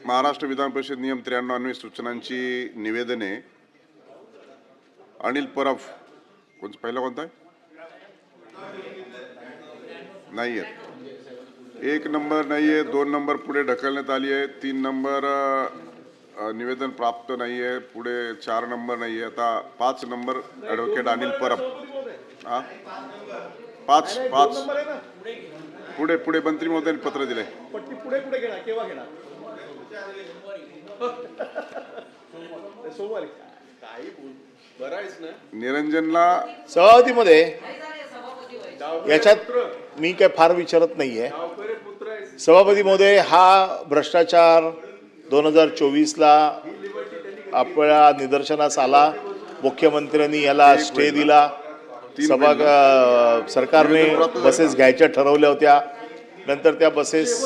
महाराष्ट्र विधान परिषद नियम 93 अन्वये सूचनांची निवेदने अनिल परब पहिला कोणता आहे नाही आहे, 1 नंबर नाही आहे, 2 नंबर पुढे ढकलण्यात आली आहे, 3 नंबर निवेदन प्राप्त नाही आहे, पुढे 4 नंबर नाही आहे, आता 5 नंबर ॲडव्होकेट अनिल परब. हा 5 पुढे पुढे मंत्री महोदयांनी पत्र दिले. पुढे पुढे घेणार केव्हा घेणार सोमवारी काही बरायच ना निरंजनला सभापतीमध्ये याच्यात मी काय फार विचारत नाहीये. सभापती महोदय, हा भ्रष्टाचार 2024ला आपल्या निदर्शनास आला. मुख्यमंत्र्यांनी याला स्टे दिला. सरकारने बसेस घ्यायच्या ठरवल्या होत्या, नंतर त्या बसेस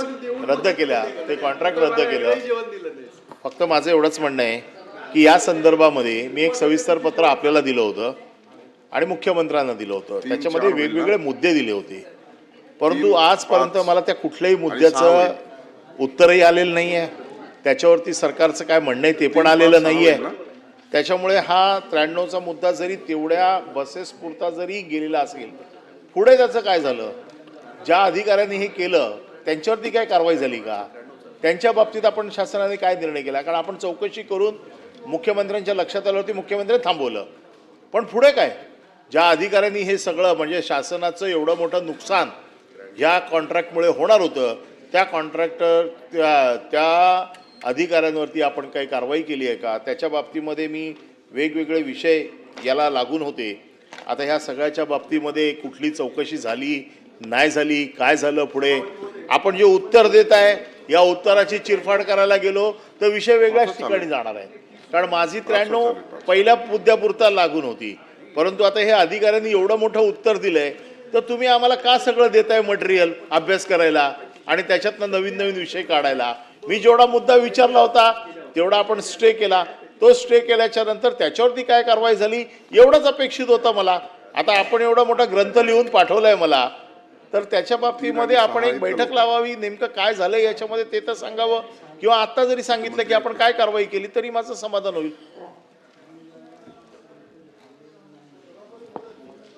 रद्द केल्या, ते कॉन्ट्रॅक्ट रद्द केलं. फक्त माझं एवढंच म्हणणं आहे की या संदर्भामध्ये मी एक सविस्तर पत्र आपल्याला दिलं होतं आणि मुख्यमंत्र्यांना दिलं होतं. त्याच्यामध्ये वेगवेगळे मुद्दे दिले होते, परंतु आजपर्यंत मला त्या कुठल्याही मुद्द्याचं उत्तरही आलेलं नाही आहे. त्याच्यावरती सरकारचं काय म्हणणं आहे ते पण आलेलं नाही आहे. त्याच्यामुळे हा 93चा मुद्दा जरी तेवढ्या बसेस पुरता जरी गेलेला असेल, पुढे त्याचं काय झालं, ज्या अधिकाऱ्यांनी हे केलं त्यांच्यावरती काय कारवाई झाली का, त्यांच्या बाबतीत आपण शासनाने काय निर्णय केला? कारण आपण चौकशी करून मुख्यमंत्र्यांच्या लक्षात आल्यावरती मुख्यमंत्र्यांनी थांबवलं, पण पुढे काय? ज्या अधिकाऱ्यांनी हे सगळं म्हणजे शासनाचं एवढं मोठं नुकसान ह्या कॉन्ट्रॅक्टमुळे होणार होतं, त्या कॉन्ट्रॅक्टर त्या अधिकाऱ्यांवरती आपण काही कारवाई केली आहे का? त्याच्या बाबतीमध्ये मी वेगवेगळे विषय याला लागून होते. आता ह्या सगळ्याच्या बाबतीमध्ये कुठली चौकशी झाली नाही झाली, काय झालं पुढे, आपण जे उत्तर देत आहे या उत्तराची चिरफाड करायला गेलो तर विषय वेगळ्याच ठिकाणी जाणार आहे. कारण माझी 93 पहिल्या मुद्द्यापुरता लागून होती, परंतु आता हे अधिकाऱ्यांनी एवढं मोठं उत्तर दिलंय तर तुम्ही आम्हाला का सगळं देताय मटेरियल अभ्यास करायला आणि त्याच्यातनं नवीन नवीन विषय काढायला? मी जेवढा मुद्दा विचारला होता तेवढा आपण स्टे केला. तो स्टे केल्याच्या नंतर त्याच्यावरती काय कारवाई झाली एवढंच अपेक्षित होतं मला. आता आपण एवढा मोठा ग्रंथ लिहून पाठवलाय मला, तर त्याच्या बाबतीमध्ये आपण एक बैठक लावावी, नेमकं काय झालं याच्यामध्ये ते तर सांगावं, किंवा आता जरी सांगितलं की आपण काय कारवाई केली तरी माझं समाधान होईल.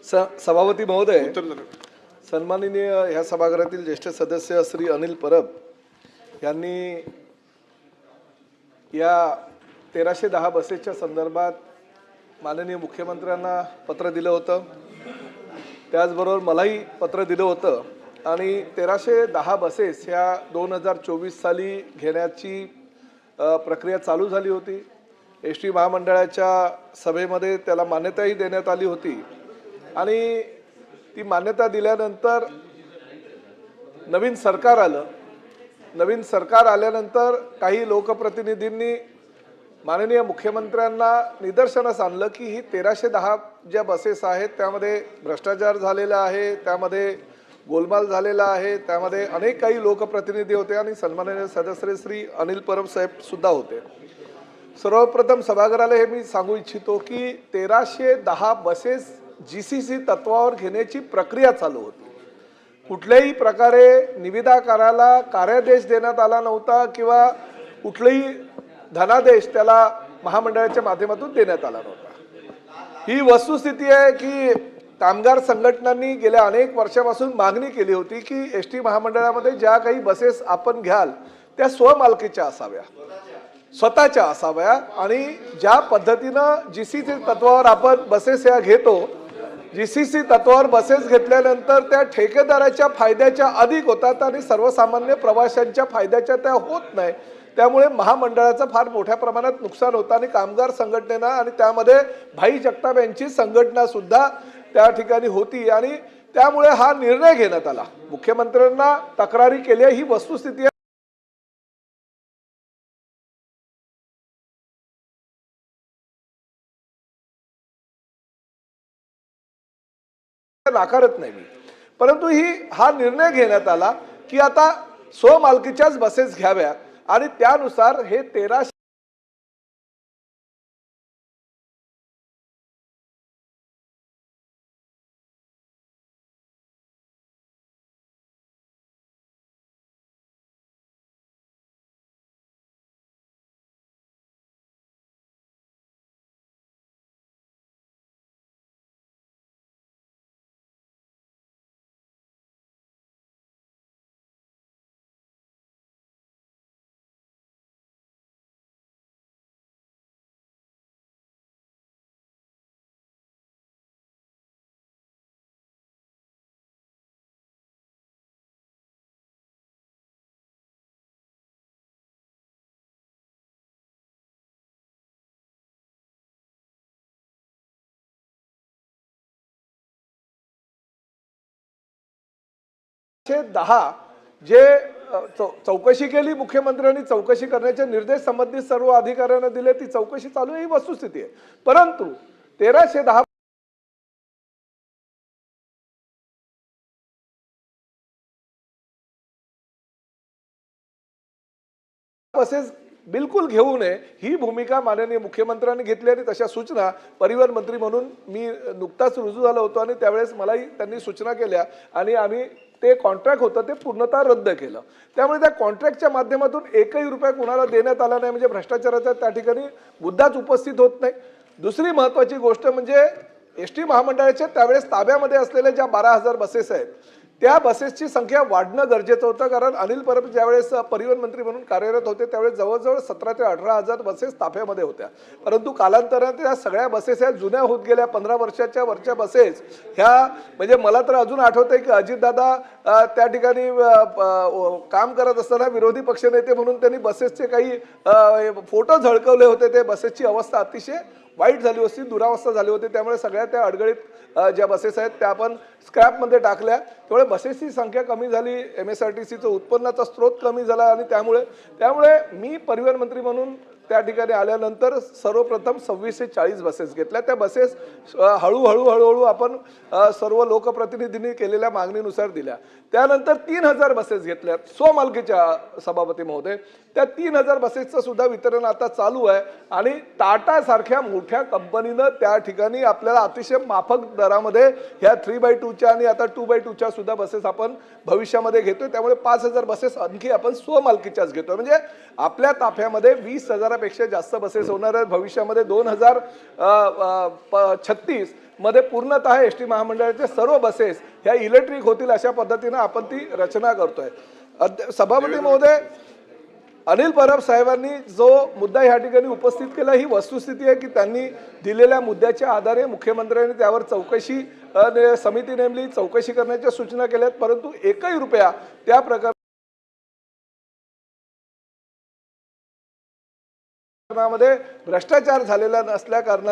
सभापती महोदय, सन्माननीय ह्या सभागृहातील ज्येष्ठ सदस्य श्री अनिल परब यांनी या 1310 बसेसच्या संदर्भात माननीय मुख्यमंत्र्यांना पत्र दिलं होतं. त्याचबरोबर मलाही पत्र दिलं होतं आणि 1310 बसेस ह्या 2024 साली घेण्याची प्रक्रिया चालू झाली होती. एस टी महामंडळाच्या सभेमध्ये त्याला मान्यताही देण्यात आली होती आणि ती मान्यता दिल्यानंतर नवीन सरकार आलं. नवीन सरकार आल्यानंतर काही लोकप्रतिनिधींनी माननीय मुख्यमंत्र्यांना निदर्शनास आणलं की ही 1310 ज्या बसेस आहेत त्यामध्ये भ्रष्टाचार झालेला आहे, त्यामध्ये गोलमाल झालेला आहे, त्यामध्ये अनेक काही लोकप्रतिनिधी होते आणि सन्माननीय सदस्य श्री अनिल परब साहेब सुद्धा होते. सर्वप्रथम सभागृहाला हे मी सांगू इच्छितो की 1310 बसेस GCC तत्वावर घेण्याची प्रक्रिया चालू होती. कुठल्याही प्रकारे निविदा करायला कार्यादेश देण्यात आला नव्हता किंवा कुठलाही धनादेश त्याला महामंडळाच्या माध्यमातून देण्यात आला नव्हता. ही वस्तुस्थिती आहे की कामगार संघटनांनी गेल्या अनेक वर्षापासून मागणी केली होती की एस टी महामंडळामध्ये ज्या काही बसेस आपण घ्याल त्या स्वमालकीच्या असाव्या, स्वतःच्या असाव्या, आणि ज्या पद्धतीनं GCC तत्वावर आपण बसेस ह्या घेतो, GCC तत्वावर बसेस घेतल्यानंतर त्या ठेकेदाराच्या फायद्याच्या अधिक होतात आणि सर्वसामान्य प्रवाशांच्या फायद्याच्या त्या होत नाही. त्यामुळे महामंडळाचं फार मोठ्या प्रमाणात नुकसान होतं आणि कामगार संघटनेना आणि त्यामध्ये भाई जगताप यांची संघटना सुद्धा त्या ठिकाणी होती आणि त्यामुळे हा निर्णय घेण्यात आला. मुख्यमंत्र्यांना तक्रारी केली, ही वस्तुस्थिती नाकारत नाही मी, परंतु हा निर्णय घेण्यात आला की आता स्वमालकीच्याच बसेस घ्याव्या आणि त्यानुसार हे 13 10 जे चौकशी केली मुख्यमंत्र्यांनी, चौकशी करण्याचे निर्देश संबंधित सर्व अधिकाऱ्यांना दिले, ती चौकशी चालू आहे, ही वस्तुस्थिती आहे. परंतु 1310 बसेस बिलकुल घेऊ नये ही भूमिका माननीय मुख्यमंत्र्यांनी घेतली आणि तशा सूचना परिवहन मंत्री म्हणून मी नुकताच रुजू झालो होतो आणि त्यावेळेस मलाही त्यांनी सूचना केल्या आणि आम्ही ते कॉन्ट्रॅक्ट होतं ते पूर्णतः रद्द केलं. त्यामुळे त्या कॉन्ट्रॅक्टच्या माध्यमातून एकही रुपया कुणाला देण्यात आला नाही, म्हणजे भ्रष्टाचाराचा त्या ठिकाणी मुद्दाच उपस्थित होत नाही. दुसरी महत्त्वाची गोष्ट म्हणजे एसटी महामंडळाच्या त्यावेळेस ताब्यामध्ये असलेल्या ज्या 12,000 बसेस आहेत त्या बसेसची संख्या वाढणं गरजेचं होतं, कारण अनिल परब ज्यावेळेस परिवहन मंत्री म्हणून कार्यरत होते त्यावेळेस जवळजवळ 17 ते 18,000 बसेस ताफ्यामध्ये होत्या. परंतु कालांतराने त्या सगळ्या बसेस ह्या जुन्या होत गेल्या. 15 वर्षाच्या वरच्या बसेस ह्या, म्हणजे मला तर अजून आठवतंय की अजितदादा त्या ठिकाणी काम करत असताना विरोधी पक्षनेते म्हणून त्यांनी बसेसचे काही फोटो झळकवले होते. ते बसेसची अवस्था अतिशय वाईट झाली होती, दुरावस्था झाली होती. त्यामुळे सगळ्या त्या अडगळीत ज्या बसेस आहेत त्या आपण स्क्रॅपमध्ये टाकल्या. त्यामुळे बसेसची संख्या कमी झाली, MSRTCचं उत्पन्नाचा स्रोत कमी झाला आणि त्यामुळे मी परिवहन मंत्री म्हणून त्या ठिकाणी आल्यानंतर सर्वप्रथम 26 ते 40 बसेस घेतल्या. त्या बसेस हळूहळू आपण सर्व लोकप्रतिनिधींनी केलेल्या मागणीनुसार दिल्या. त्यानंतर 3,000 बसेस घेतल्या स्वमालकीच्या सभापती महोदय. त्या 3,000 बसेसचं सुद्धा वितरण आता चालू आहे आणि टाटा सारख्या मोठ्या कंपनीनं त्या ठिकाणी आपल्याला अतिशय माफक दरामध्ये ह्या 3x2च्या आणि आता 2x2च्या सुद्धा बसेस आपण भविष्यामध्ये घेतोय. त्यामुळे 5,000 बसेस आणखी आपण स्वमालकीच्याच घेतोय. म्हणजे आपल्या ताफ्यामध्ये 20,000पेक्षा जास्त बसेस होणार आहेत. भविष्यामध्ये 2036 मध्ये पूर्णतः एसटी महामंडळाचे सर्व बसेस ह्या इलेक्ट्रिक होतील अशा पद्धतीने आपण ती रचना करतोय. सभापती महोदय, अनिल परब साहेबांनी जो मुद्दा या ठिकाणी उपस्थित केला ही वस्तुस्थिती आहे की त्यांनी दिलेल्या मुद्द्याच्या आधारे मुख्यमंत्र्यांनी त्यावर चौकशी समिती नेमली, चौकशी करण्याच्या सूचना केल्यात, परंतु एकही रुपया त्या प्रकरणामध्ये भ्रष्टाचार झालेला नसल्या कारणाने